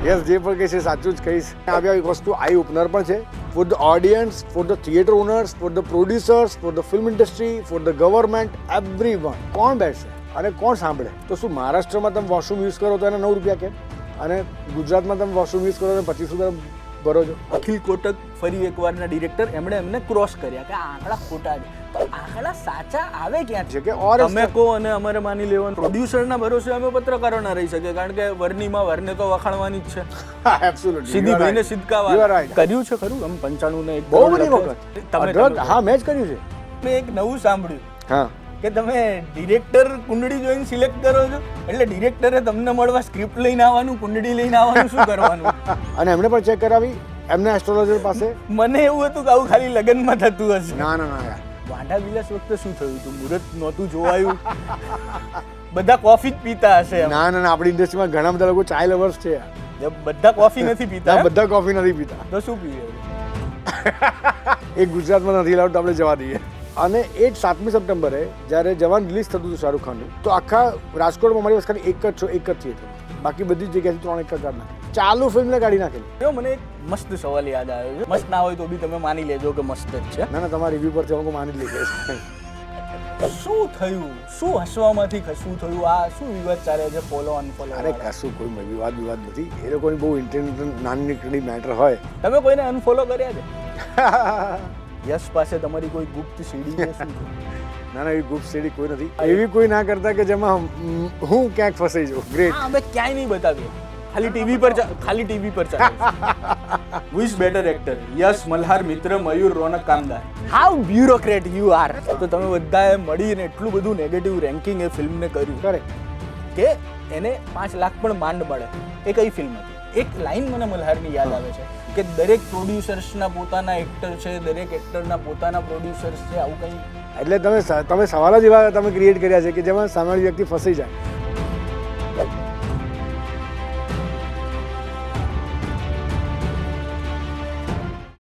Yes, જે પણ કહીશ એ સાચું જ કહીશ. આવી એક વસ્તુ આઈ ઓપનર પણ છે for the audience, for the theatre owners, for the producers, for the film industry, for the government, everyone. કોણ બેસશે અને કોણ સાંભળે? તો શું મહારાષ્ટ્રમાં તમે વોશરૂમ યુઝ કરો તો એને 9 રૂપિયા કેમ, અને ગુજરાતમાં તમે વોશરૂમ યુઝ કરો તો 25 રૂપિયા ભરો છો? અખિલ કોટક ફરી એકવારના ડિરેક્ટર એમણે એમને ક્રોસ કર્યા કે આ આંકડા ખોટા છે. તો આંકડા સાચા આવે ક્યાં છે કે ઓર તમે કહો અને અમારે માની લેવાનું. પ્રોડ્યુસરના ભરોસે અમે પત્રકારો ના રહી શકે, કારણ કે વરનીમાં વરને તો વખાણવાની જ છે. એબ્સોલ્યુટલી સીધી ભાઈને સિદ્ધકાવા You are right. કર્યું છે ખરું આમ 95 ને એક બહુ કરોડ બધી લખે. વખત. તમે હા, મેં જ કર્યું છે. મેં એક નવું સાંભળ્યું હા, કે તમે ડિરેક્ટર કુંડળી જોઈને સિલેક્ટ કરો છો, એટલે ડિરેક્ટરે તમને મળવા સ્ક્રિપ્ટ લઈને આવવાનું, કુંડળી લઈને આવવાનું, શું કરવાનું? અને એમને પણ ચેક કરાવી એમને એસ્ટ્રોલોજર પાસે. મને એવું હતું કે આવું ખાલી લગ્નમાં થતું હશે. ના ના ના યાર, વાંઢા વિલાસ વખતે શું થયું હતું? મુહૂર્ત નહોતું જોવાયું, બધા કોફી જ પીતા હશે એમ. ના ના ના, આપણી ઇન્ડસ્ટ્રીમાં ઘણા બધા લોકો ચાય લવર્સ છે યાર. બધા કોફી નથી પીતા ના, એમ? બધા કોફી નથી પીતા. તો શું પીએ? એ ગુજરાતમાં નથી લાવતું, આપણે જવા દઈએ. અને એ જ 7મી સપ્ટેમ્બરે જ્યારે જવાન રિલીઝ થતું હતું શાહરૂખ ખાનનું, તો આખા રાજકોટમાં મારી પાસે ખાલી એક જ થિયેટર, બાકી બધી જગ્યાથી 3 એક જ કાઢ નાખે. ચાલુ ફિલ્મને કાઢી નાખેલી. જો મને એક મસ્ત સવાલ યાદ આવ્યો છે. મસ્ત ના હોય તો બી તમે માની લેજો કે મસ્ત જ છે. ના ના, તમારા રિવ્યુ પરથી હું માની જ લઈ ગઈશ. શું થયું? શું હસવામાંથી શું થયું? આ શું વિવાદ ચાલે છે? Follow unfollow? અરે કશું કોઈ વિવાદ નથી. એ લોકોની બહુ ઇન્ટેલિજન્ટ નાની નીકળી મેટર હોય. તમે કોઈને અનફોલો કર્યા છે? યશ પાસે તમારી કોઈ ગુપ્ત સીડી છે શું? ના ના, એવી ગુપ્ત સીડી કોઈ નથી. એવી કોઈ ના કરતા કે જેમાં હું ક્યાંક ફસાઈ જાઉં. ગ્રેટ. હા, અમે ક્યાંય નહીં બતાવીએ, ખાલી ટીવી પર ચાલે. Who is better actor, Yash Malhar, Mitra Mayur, Raunaq Kamdar? How bureaucrat you are. તો તમે બધાએ મળીને એટલું બધું નેગેટિવ રેન્કિંગ એ ફિલ્મને કર્યું કરેક્ટ કે એને 5 લાખ પણ માંડ મળે. એ કઈ ફિલ્મ હતી? એક લાઈન મને મલ્હારની યાદ આવે છે કે દરેક પ્રોડ્યુસર્સના પોતાના એક્ટર છે, દરેક એક્ટરના પોતાના પ્રોડ્યુસર્સ છે, આવું કંઈ. એટલે તમે સવાલ જ એવા તમે ક્રિએટ કર્યા છે કે જેમાં સામેવાળી વ્યક્તિ ફસાઈ જાય.